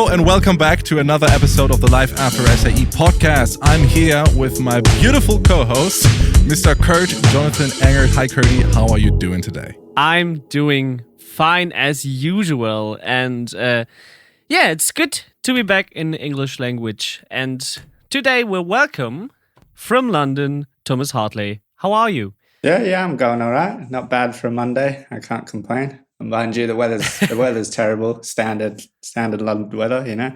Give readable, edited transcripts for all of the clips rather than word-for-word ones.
and welcome back to another episode of the Life After SAE podcast. I'm here with my beautiful co-host, Mr. Kurt Jonathan Engert. Hi, Kurtie. How are you doing today? I'm doing fine as usual. And it's good to be back in English language. And today we'll welcome from London, Thomas Hartley. How are you? Yeah, I'm going all right. Not bad for a Monday. I can't complain. And mind you, the weather's terrible. Standard London weather, you know.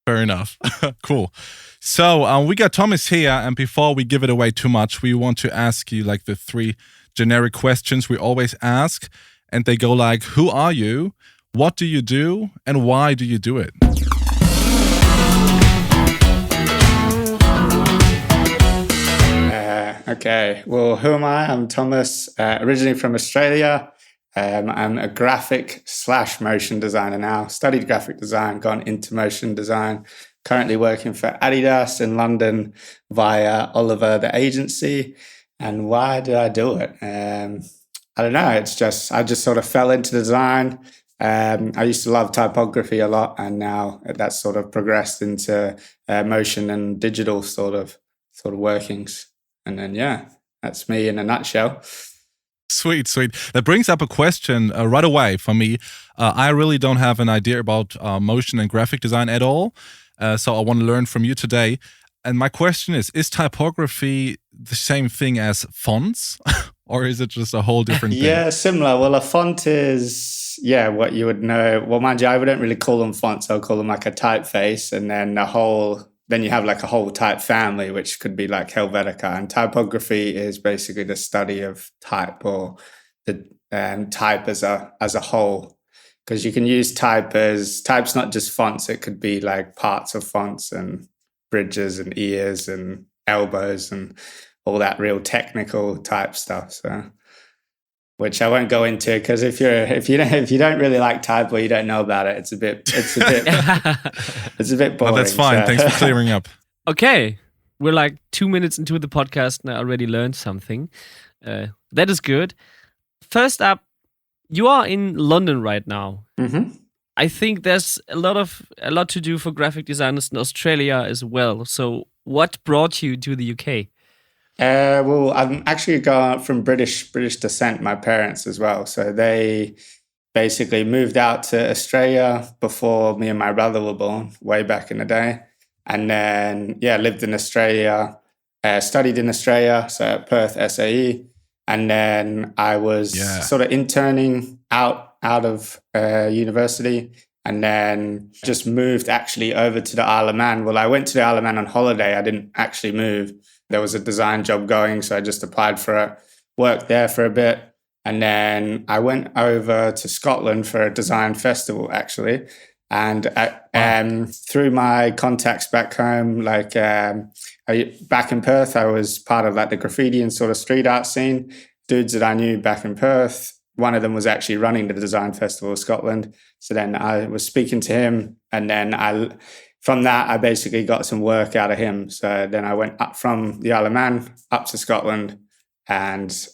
Fair enough. Cool. So we got Thomas here, and before we give it away too much, we want to ask you like the 3 generic questions we always ask, and they go like, who are you? What do you do? And why do you do it? Okay. Well, who am I? I'm Thomas, originally from Australia. I'm a graphic/motion designer now. Studied graphic design, gone into motion design. Currently working for Adidas in London via Oliver, the agency. And why did I do it? I don't know. I just sort of fell into design. I used to love typography a lot, and now that's sort of progressed into motion and digital sort of workings. And then, that's me in a nutshell. Sweet. That brings up a question right away for me. I really don't have an idea about motion and graphic design at all. So I want to learn from you today. And my question is typography the same thing as fonts? Or is it just a whole different thing? Yeah, similar. Well, a font is, what you would know. Well, mind you, I wouldn't really call them fonts. I'll call them like a typeface. And then you have like a whole type family, which could be like Helvetica. And typography is basically the study of type, or the type as a whole. Because you can use type's not just fonts. It could be like parts of fonts and bridges and ears and elbows and all that real technical type stuff. So, which I won't go into, because if you don't really like type or you don't know about it, it's a bit boring. Oh, that's fine. So. Thanks for clearing up. Okay, we're like 2 minutes into the podcast and I already learned something. That is good. First up, you are in London right now. Mm-hmm. I think there's a lot to do for graphic designers in Australia as well. So, what brought you to the UK? Well, I'm actually got from British descent, my parents as well. So they basically moved out to Australia before me and my brother were born, way back in the day. And then, lived in Australia, studied in Australia, so at Perth, SAE. And then I was sort of interning out of university, and then just moved actually over to the Isle of Man. Well, I went to the Isle of Man on holiday. I didn't actually move. There was a design job going, so I just applied for it, worked there for a bit. And then I went over to Scotland for a design festival, actually. And through my contacts back home, back in Perth, I was part of like the graffiti and sort of street art scene. Dudes that I knew back in Perth, one of them was actually running the design festival of Scotland. So then I was speaking to him, and then from that, I basically got some work out of him. So then I went up from the Isle of Man up to Scotland and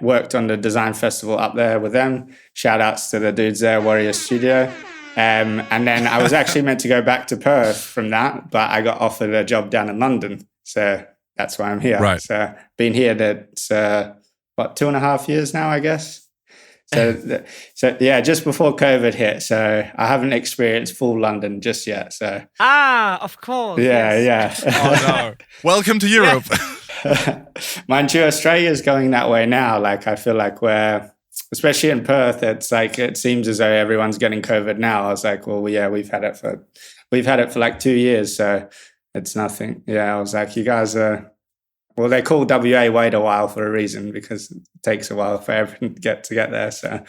worked on the design festival up there with them. Shout outs to the dudes there, Warrior Studio. And then I was actually meant to go back to Perth from that, but I got offered a job down in London. So that's why I'm here. Right. So been here 2.5 years now, I guess. So just before COVID hit. So I haven't experienced full London just yet. So of course. Yeah. Oh no! Welcome to Europe. Mind you, Australia's going that way now. Like I feel like especially in Perth, it's like it seems as though everyone's getting COVID now. I was like, well, we've had it for like 2 years, so it's nothing. Yeah, I was like, you guys are. Well, they call WA wait a while for a reason, because it takes a while for everyone to get there. So,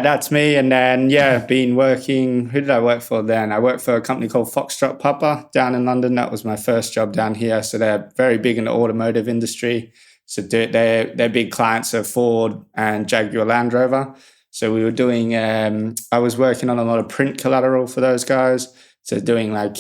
that's me. And then, been working. Who did I work for then? I worked for a company called Foxtrot Papa down in London. That was my first job down here. So they're very big in the automotive industry. So their big clients are Ford and Jaguar Land Rover. So we were doing. I was working on a lot of print collateral for those guys. So doing like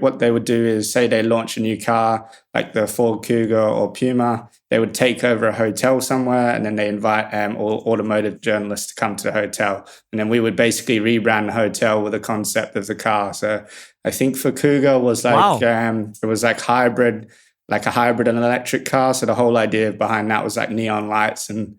what they would do is say they launch a new car, like the Ford Cougar or Puma. They would take over a hotel somewhere, and then they invite all automotive journalists to come to the hotel, and then we would basically rebrand the hotel with the concept of the car. So I think for Cougar was like it was like hybrid. Like a hybrid and electric car. So the whole idea behind that was like neon lights and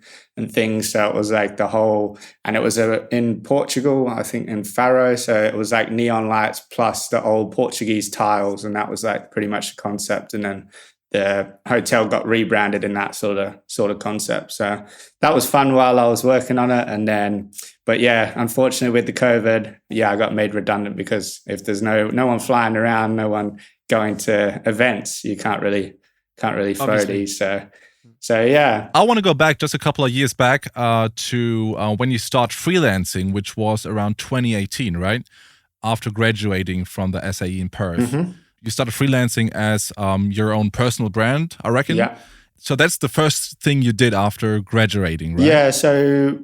things. So it was like the whole, and it was in Portugal, I think in Faro. So it was like neon lights plus the old Portuguese tiles. And that was like pretty much the concept. And then the hotel got rebranded in that sort of concept. So that was fun while I was working on it. And then, but yeah, unfortunately with the COVID, I got made redundant because if there's no one flying around, no one going to events, you can't really throw Obviously. these. So yeah. I want to go back just a couple of years back to when you start freelancing, which was around 2018, right? After graduating from the SAE in Perth. Mm-hmm. You started freelancing as your own personal brand, I reckon. Yeah. So that's the first thing you did after graduating, right? Yeah. So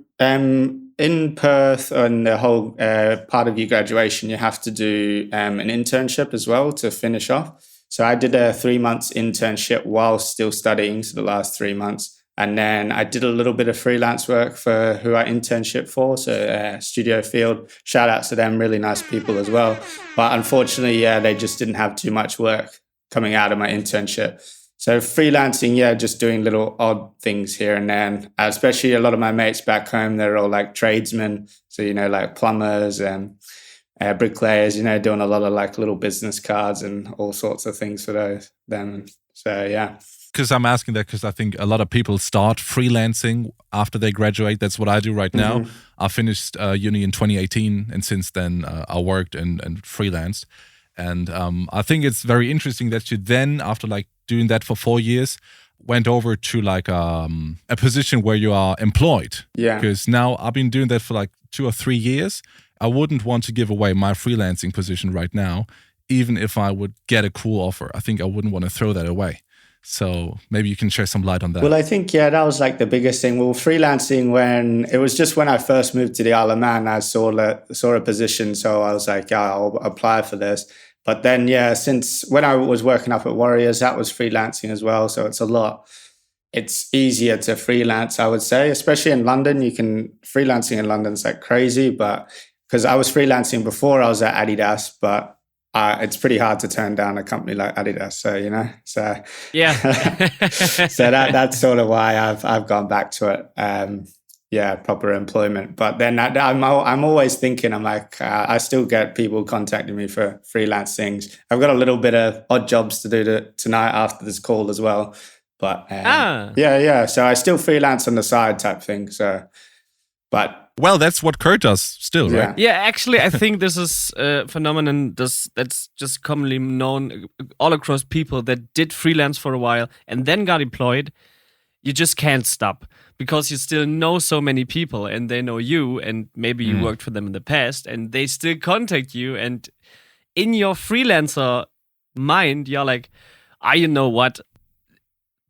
in Perth, on the whole part of your graduation, you have to do an internship as well to finish off. So I did a 3 months internship while still studying, so the last 3 months. And then I did a little bit of freelance work for who I internship for, so Studio Field. Shout out to them, really nice people as well. But unfortunately, they just didn't have too much work coming out of my internship. So freelancing, just doing little odd things here and there. Especially a lot of my mates back home, they're all like tradesmen. So, like plumbers and bricklayers, doing a lot of like little business cards and all sorts of things for them. So, yeah. Because I'm asking that because I think a lot of people start freelancing after they graduate. That's what I do right now. Mm-hmm. I finished uni in 2018, and since then I worked and freelanced. And I think it's very interesting that you then, after like doing that for 4 years, went over to like a position where you are employed. Yeah. Because now I've been doing that for like 2 or 3 years. I wouldn't want to give away my freelancing position right now, even if I would get a cool offer. I think I wouldn't want to throw that away. So maybe you can share some light on that. Well, I think, that was like the biggest thing. Well, freelancing, when I first moved to the Isle of Man, I saw a position. So I was like, I'll apply for this. But then, since when I was working up at Warriors, that was freelancing as well. So it's easier to freelance, I would say, especially in London. Freelancing in London's like crazy, but because I was freelancing before I was at Adidas, but it's pretty hard to turn down a company like Adidas. So, Yeah. so that's sort of why I've gone back to it. Proper employment. But then I'm always thinking, I'm like, I still get people contacting me for freelance things. I've got a little bit of odd jobs to do tonight after this call as well. But so I still freelance on the side type thing. So, but. Well, that's what Kurt does still, right? Yeah, actually, I think this is a phenomenon that's just commonly known all across people that did freelance for a while and then got employed. You just can't stop because you still know so many people and they know you and maybe you worked for them in the past and they still contact you. And in your freelancer mind, you're like, you know what?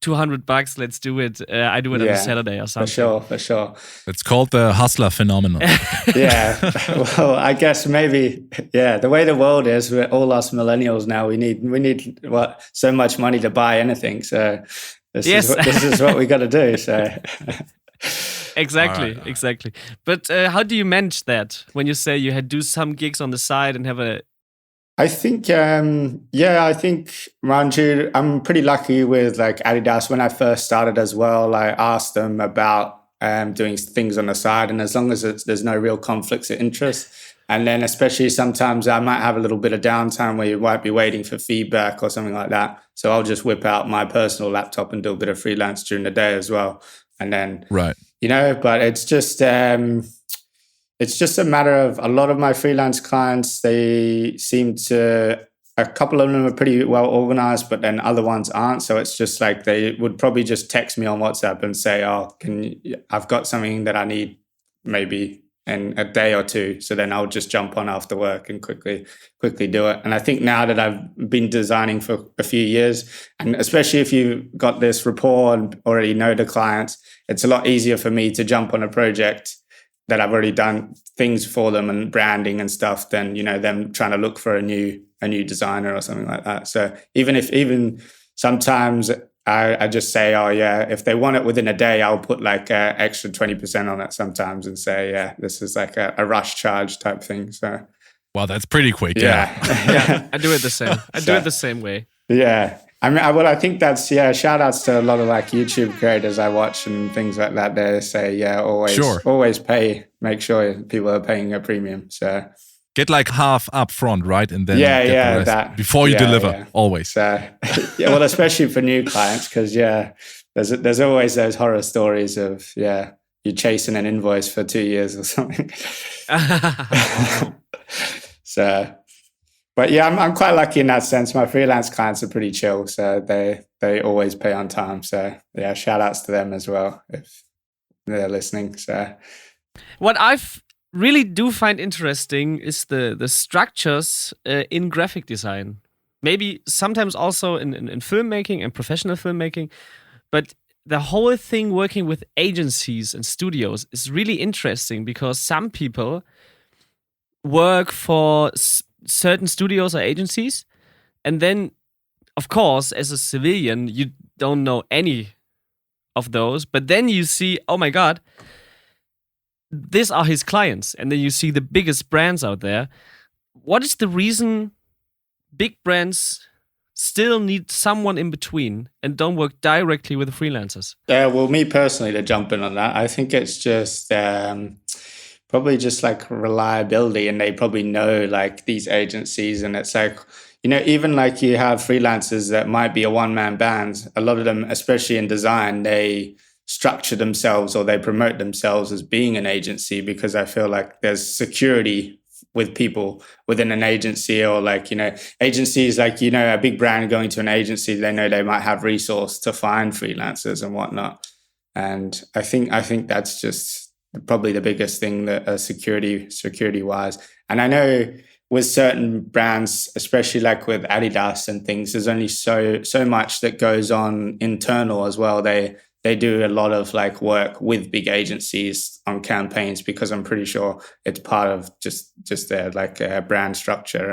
$200, let's do it. I do it on a Saturday or something. For sure. It's called the hustler phenomenon. Yeah. Well, I guess maybe, the way the world is, we're all us millennials now, we need so much money to buy anything. So this is what we got to do. So Exactly. But how do you manage that when you say you had do some gigs on the side and have a... I think, I think around you, I'm pretty lucky with like Adidas. When I first started as well, I asked them about doing things on the side, and as long as there's no real conflicts of interest, and then especially sometimes I might have a little bit of downtime where you might be waiting for feedback or something like that. So I'll just whip out my personal laptop and do a bit of freelance during the day as well, and then right, but it's just a matter of a lot of my freelance clients, they seem to, a couple of them are pretty well organized, but then other ones aren't. So it's just like they would probably just text me on WhatsApp and say, I've got something that I need maybe in a day or two. So then I'll just jump on after work and quickly do it. And I think now that I've been designing for a few years, and especially if you've got this rapport and already know the clients, it's a lot easier for me to jump on a project that I've already done things for them and branding and stuff than, them trying to look for a new designer or something like that. So even sometimes I just say, oh yeah, if they want it within a day, I'll put like extra 20% on it sometimes and say, yeah, this is like a rush charge type thing. So, well, that's pretty quick. Yeah. Yeah, I do it the same. I do it the same way. Yeah. I mean, I think that's, shout outs to a lot of like YouTube creators I watch and things like that. They say, always pay, make sure people are paying a premium. So get like half up front, right? And then get the rest that before you deliver, always. So, well, especially for new clients, because there's always those horror stories of, you're chasing an invoice for 2 years or something. So, but yeah, I'm quite lucky in that sense. My freelance clients are pretty chill, so they always pay on time. So yeah, shout outs to them as well if they're listening. So what I've really do find interesting is the structures in graphic design. Maybe sometimes also in filmmaking and professional filmmaking, but the whole thing working with agencies and studios is really interesting because some people work for certain studios or agencies, and then, of course, as a civilian, you don't know any of those, but then you see, oh my God, these are his clients, and then you see the biggest brands out there. What is the reason big brands still need someone in between and don't work directly with the freelancers? Well, me personally, to jump in on that, I think it's just probably just like reliability, and they probably know like these agencies, and it's like, even like you have freelancers that might be a one-man band. A lot of them, especially in design, they structure themselves or they promote themselves as being an agency because I feel like there's security with people within an agency, or like, agencies like, a big brand going to an agency, they know they might have resource to find freelancers and whatnot. And I think that's just probably the biggest thing that security wise. And I know with certain brands, especially like with Adidas and things, there's only so much that goes on internal as well. They do a lot of like work with big agencies on campaigns because I'm pretty sure it's part of just their like brand structure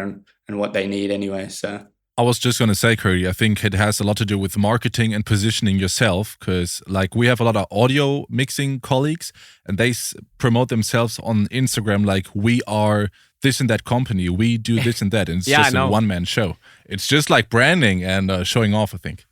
and what they need anyway. So I was just going to say, Curry, I think it has a lot to do with marketing and positioning yourself, because like we have a lot of audio mixing colleagues and they promote themselves on Instagram like we are this and that company, we do this and that. And it's just a one-man show. It's just like branding and showing off, I think.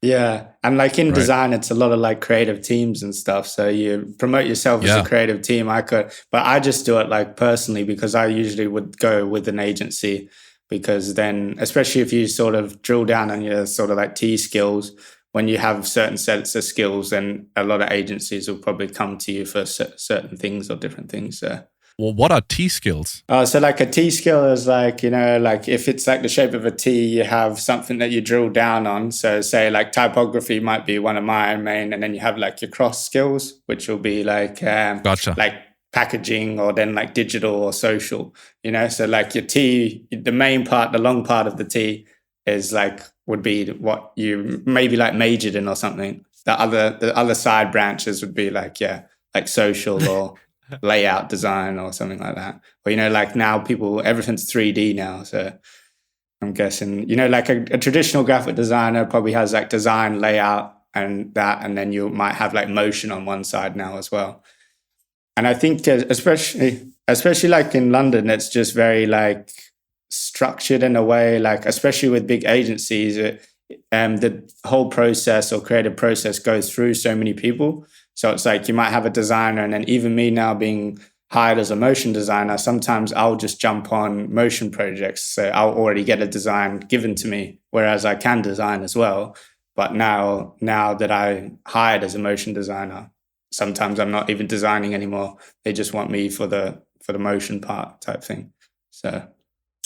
Yeah. And like in design, it's a lot of like creative teams and stuff. So you promote yourself as a creative team. But I just do it like personally because I usually would go with an agency. Because then, especially if you sort of drill down on your sort of like T skills, when you have certain sets of skills, then a lot of agencies will probably come to you for certain things or different things. So. Well, what are T skills? So like a T skill is like, like if it's like the shape of a T, you have something that you drill down on. So say like typography might be one of my main, and then you have like your cross skills, which will be like, like packaging or then like digital or social, so like your T, the main part, the long part of the T is like would be what you maybe like majored in or something. The other side branches would be like like social or layout design or something like that. Or like now everything's 3D now, so I'm guessing like a traditional graphic designer probably has like design, layout and that, and then you might have like motion on one side now as well. And I think especially like in London, it's just very like structured in a way, like especially with big agencies, the whole process or creative process goes through so many people. So it's like you might have a designer, and then even me now being hired as a motion designer, sometimes I'll just jump on motion projects. So I'll already get a design given to me, whereas I can design as well. But now that I hired as a motion designer, sometimes I'm not even designing anymore. They just want me for the motion part type thing. So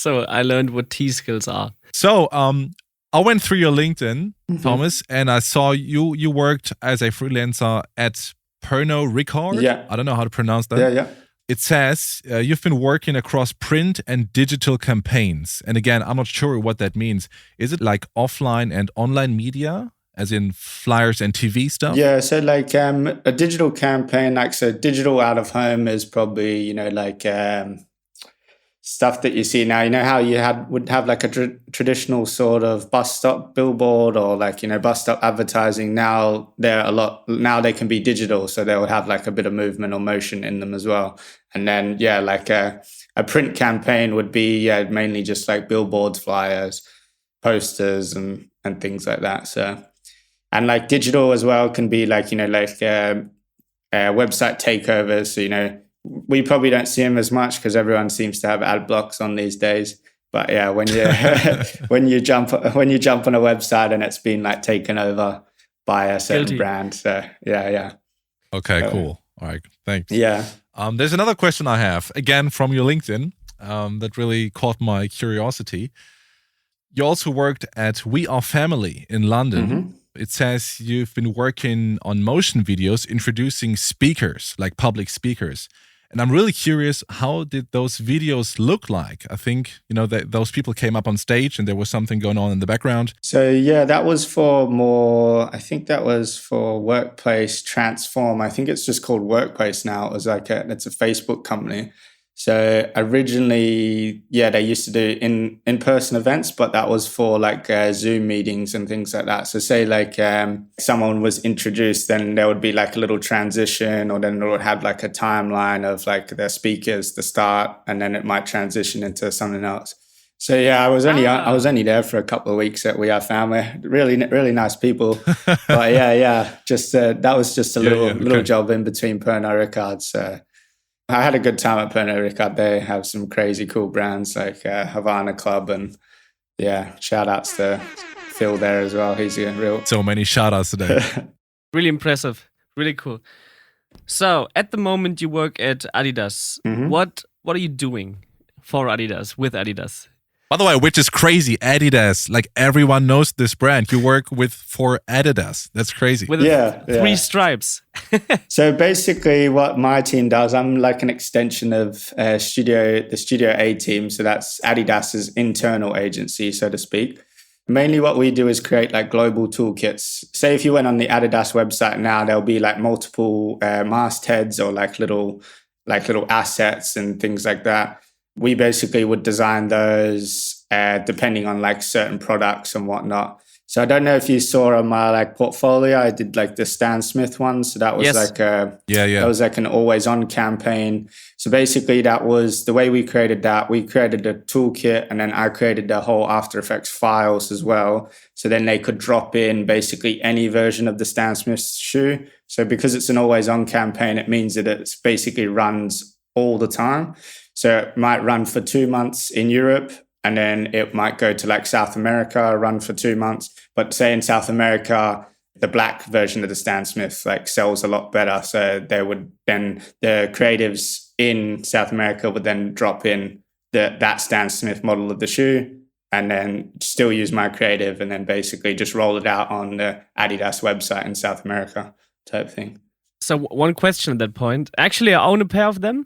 I learned what T skills are. So I went through your LinkedIn, Thomas, and I saw you worked as a freelancer at Pernod Ricard. Yeah. I don't know how to pronounce that. Yeah. It says you've been working across print and digital campaigns. And again, I'm not sure what that means. Is it like offline and online media? as in flyers and TV stuff? Yeah, so like a digital campaign, like so digital out of home is probably, like stuff that you see now. You know how you would have like a traditional sort of bus stop billboard or like, bus stop advertising. Now now they can be digital. So they'll have like a bit of movement or motion in them as well. And then, like a print campaign would be mainly just like billboards, flyers, posters and things like that. So, and like digital as well can be like, website takeovers. So, we probably don't see them as much because everyone seems to have ad blocks on these days. But yeah, when you when you jump on a website and it's been like taken over by a certain brand. So yeah. Okay, cool. All right, thanks. Yeah. There's another question I have, again from your LinkedIn, that really caught my curiosity. You also worked at We Are Family in London. Mm-hmm. It says you've been working on motion videos introducing speakers, like public speakers. And I'm really curious, how did those videos look like? I think, those people came up on stage and there was something going on in the background. So that was for Workplace Transform. I think it's just called Workplace now. It was like it's a Facebook company. So originally, they used to do in-person events, but that was for like Zoom meetings and things like that. So say like someone was introduced, then there would be like a little transition, or then it would have like a timeline of like their speakers, the start, and then it might transition into something else. So I was only there for a couple of weeks at We Are Family. Really, really nice people. But just that was just a little job in between Pernod Ricard. So I had a good time at Pernod Ricard. They have some crazy cool brands like Havana Club, and shout outs to Phil there as well. He's a real... So many shout outs today. Really impressive. Really cool. So at the moment you work at Adidas. Mm-hmm. What are you doing for Adidas, with Adidas? By the way, which is crazy, Adidas. Like everyone knows this brand. You work for Adidas. That's crazy. With three stripes. So basically what my team does, I'm like an extension of the Studio A team. So that's Adidas's internal agency, so to speak. Mainly what we do is create like global toolkits. Say if you went on the Adidas website now, there'll be like multiple mastheads or like little assets and things like that. We basically would design those depending on like certain products and whatnot. So I don't know if you saw on my like portfolio, I did like the Stan Smith one. So that was that was like an always on campaign. So basically that was the way we created that. We created a toolkit, and then I created the whole After Effects files as well. So then they could drop in basically any version of the Stan Smith shoe. So because it's an always on campaign, it means that it basically runs all the time. So it might run for 2 months in Europe, and then it might go to like South America, run for 2 months. But say in South America, the black version of the Stan Smith like sells a lot better. So the creatives in South America would then drop in that Stan Smith model of the shoe, and then still use my creative, and then basically just roll it out on the Adidas website in South America type thing. So one question at that point. Actually, I own a pair of them.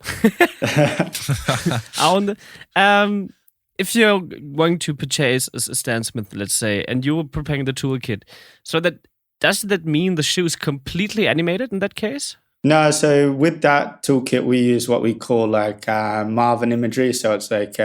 I own them. If you're going to purchase a Stan Smith, let's say, and you're preparing the toolkit, does that mean the shoe is completely animated in that case? No, so with that toolkit, we use what we call like Marvin imagery. So it's like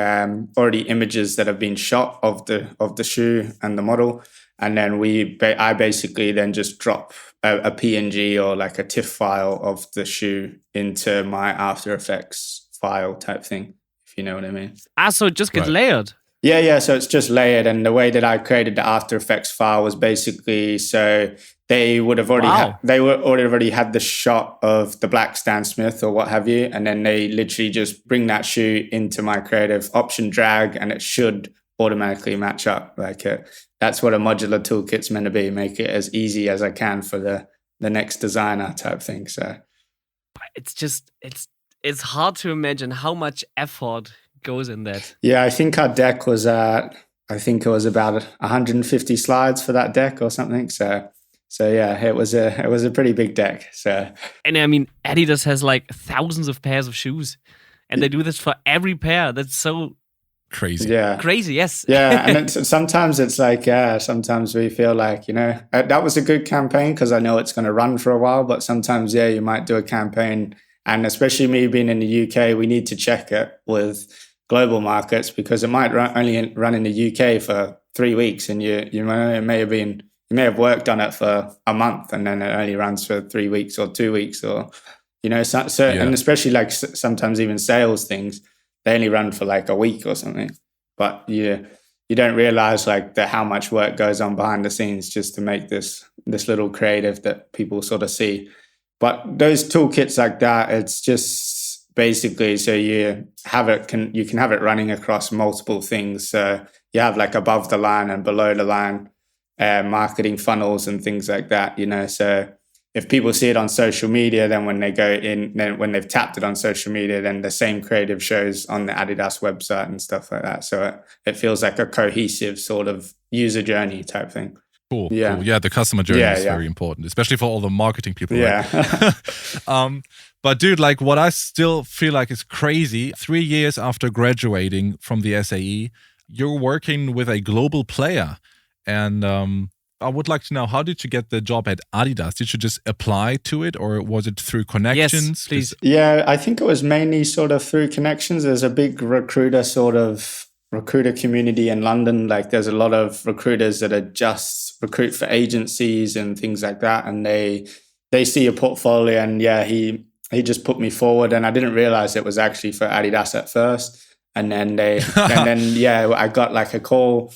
already images that have been shot of the shoe and the model. And then I basically then just drop a PNG or like a TIFF file of the shoe into my After Effects file type thing, if you know what I mean. So it just gets layered. Yeah. So it's just layered. And the way that I created the After Effects file was basically, so they would have already had the shot of the black Stan Smith or what have you. And then they literally just bring that shoe into my creative, option drag, and it should automatically match up. Like that's what a modular toolkit's meant to be, make it as easy as I can for the next designer type thing. So it's hard to imagine how much effort goes in that. Yeah, I think our deck was it was about 150 slides for that deck or something. So yeah, it was a pretty big deck. So, and I mean, Adidas has like thousands of pairs of shoes, and they do this for every pair. That's so crazy. Yeah. Crazy, yes. Yeah, and sometimes it's like, sometimes we feel like, that was a good campaign because I know it's going to run for a while, but sometimes, you might do a campaign, and especially me being in the UK, we need to check it with global markets because it might only run in the UK for 3 weeks, and you may have worked on it for a month, and then it only runs for 3 weeks or 2 weeks, or and especially like sometimes even sales things, they only run for like a week or something. But you don't realize like how much work goes on behind the scenes just to make this little creative that people sort of see. But those toolkits like that, it's just basically so you can have it running across multiple things. So you have like above the line and below the line marketing funnels and things like that. So if people see it on social media, then when they go in, then when they've tapped it on social media, then the same creative shows on the Adidas website and stuff like that. So it feels like a cohesive sort of user journey type thing. Cool. Yeah, the customer journey is very important, especially for all the marketing people. Yeah. Right? But dude, like what I still feel like is crazy, 3 years after graduating from the SAE, you're working with a global player. And I would like to know, how did you get the job at Adidas? Did you just apply to it, or was it through connections? Yes, please. Yeah, I think it was mainly sort of through connections. There's a big recruiter community in London. Like there's a lot of recruiters that are just recruit for agencies and things like that. And they see a portfolio, and he just put me forward, and I didn't realize it was actually for Adidas at first. And then I got like a call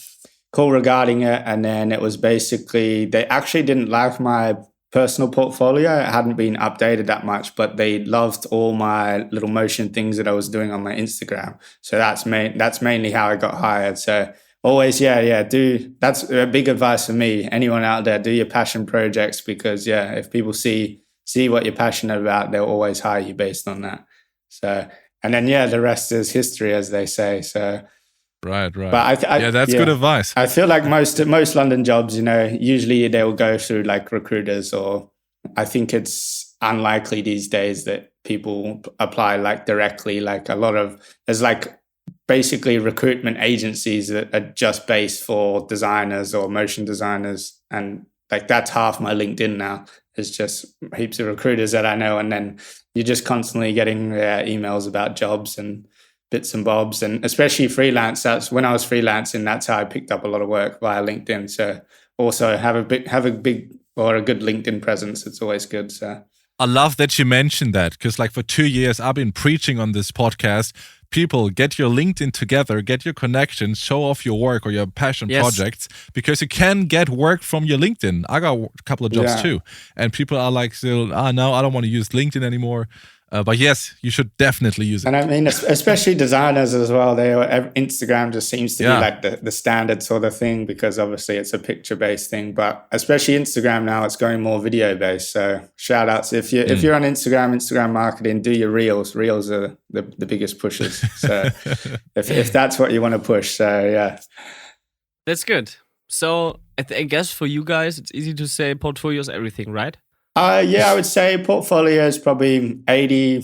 regarding it, and then it was basically they actually didn't like my personal portfolio. It hadn't been updated that much, but they loved all my little motion things that I was doing on my Instagram. So that's mainly how I got hired. So always, that's a big advice for me. Anyone out there, do your passion projects, because if people see what you're passionate about, they'll always hire you based on that. So, and then the rest is history, as they say. So. Right. But that's good advice. I feel like most London jobs, usually they will go through like recruiters, or I think it's unlikely these days that people apply like directly. Like there's like basically recruitment agencies that are just based for designers or motion designers, and like that's half my LinkedIn now. It's just heaps of recruiters that I know, and then you're just constantly getting emails about jobs and bits and bobs, and especially freelance. That's when I was freelancing. That's how I picked up a lot of work via LinkedIn. So also have a big or a good LinkedIn presence. It's always good. So I love that you mentioned that, because like for 2 years I've been preaching on this podcast. People, get your LinkedIn together, get your connections, show off your work or your passion projects, because you can get work from your LinkedIn. I got a couple of jobs too, and people are like, still, no, I don't want to use LinkedIn anymore. But yes, you should definitely use it. And I mean, especially designers as well. Instagram just seems to be like the standard sort of thing, because obviously it's a picture-based thing. But especially Instagram now, it's going more video-based. So shout outs. If you're on Instagram marketing, do your reels. Reels are the biggest pushers. So if that's what you want to push, so yeah. That's good. So I guess for you guys, it's easy to say portfolio is everything, right? I would say portfolio is probably 80,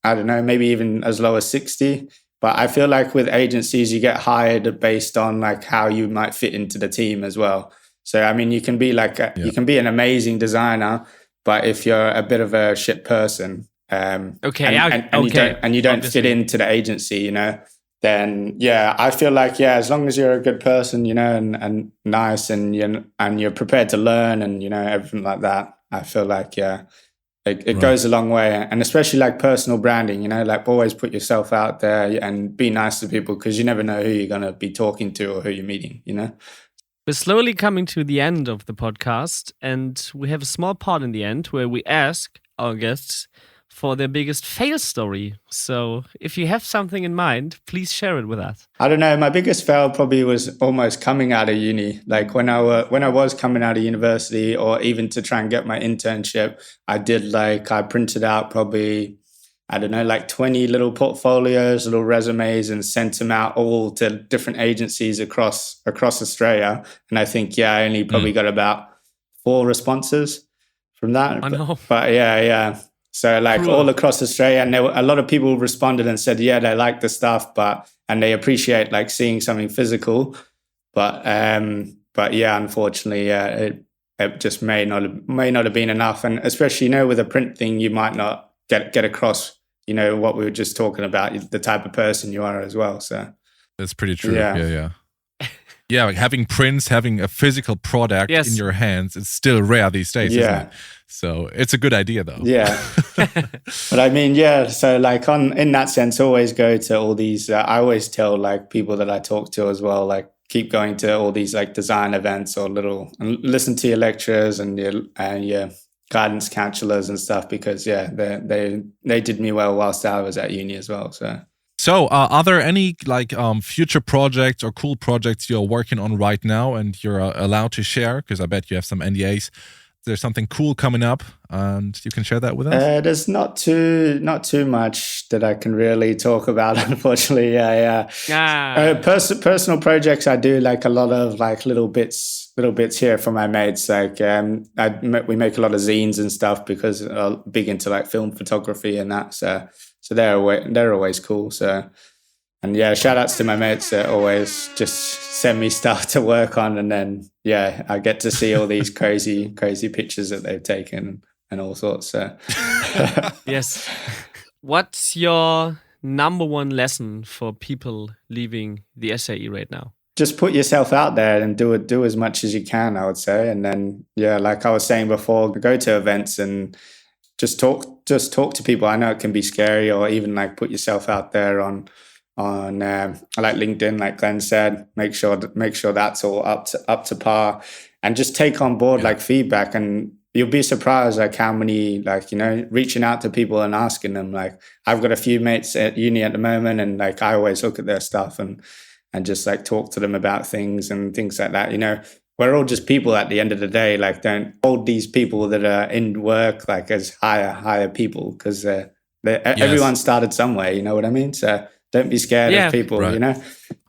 I don't know, maybe even as low as 60. But I feel like with agencies, you get hired based on like how you might fit into the team as well. So, I mean, you can be like, you can be an amazing designer, but if you're a bit of a shit person, and you don't fit into the agency, then I feel like, as long as you're a good person, and nice, and you're prepared to learn, and, everything like that, I feel like, it goes a long way. And especially like personal branding, like always put yourself out there and be nice to people, because you never know who you're going to be talking to or who you're meeting, We're slowly coming to the end of the podcast, and we have a small part in the end where we ask our guests for their biggest fail story. So if you have something in mind, please share it with us. I don't know. My biggest fail probably was almost coming out of uni. Like when I was coming out of university, or even to try and get my internship, I printed out probably, I don't know, like 20 little portfolios, little resumes, and sent them out all to different agencies across Australia. And I think, I only probably got about 4 responses from that. I know. But So like all across Australia, and a lot of people responded and said, yeah, they like the stuff, and they appreciate like seeing something physical. But yeah, unfortunately, it just may not have been enough. And especially, with a print thing, you might not get across, what we were just talking about, the type of person you are as well. So that's pretty true. Yeah. Yeah, like having prints, having a physical product in your hands, it's still rare these days, isn't it? So it's a good idea, though. Yeah. But I mean, so like in that sense, always go to all these, I always tell like people that I talk to as well, like keep going to all these like design events and listen to your lecturers and your guidance counselors and stuff, because they did me well whilst I was at uni as well. So are there any like future projects or cool projects you're working on right now and you're allowed to share? Because I bet you have some NDAs. There's something cool coming up, and you can share that with us. There's not too much that I can really talk about, unfortunately. Personal projects, I do like a lot of like little bits here for my mates. Like we make a lot of zines and stuff because I'm big into like film photography and that. So they're always cool. So. And shout outs to my mates that always just send me stuff to work on. And then, I get to see all these crazy pictures that they've taken and all sorts. So. Yes. What's your number one lesson for people leaving the SAE right now? Just put yourself out there and do as much as you can, I would say. And then, like I was saying before, go to events and just talk to people. I know it can be scary, or even like put yourself out there on like LinkedIn, like Glen said, make sure that's all up to par, and just take on board like feedback. And you'll be surprised like how many, like, reaching out to people and asking them. Like I've got a few mates at uni at the moment, and like I always look at their stuff and just like talk to them about things and things like that. We're all just people at the end of the day. Like don't hold these people that are in work like as higher people, because everyone started somewhere. You know what I mean? So don't be scared of people,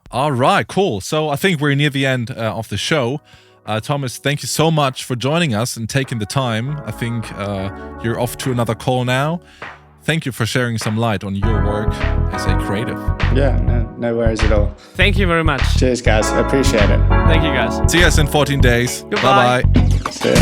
All right, cool. So I think we're near the end of the show. Thomas, thank you so much for joining us and taking the time. I think you're off to another call now. Thank you for sharing some light on your work as a creative. Yeah, no worries at all. Thank you very much. Cheers, guys. I appreciate it. Thank you, guys. See us in 14 days. Goodbye. Bye-bye. See ya.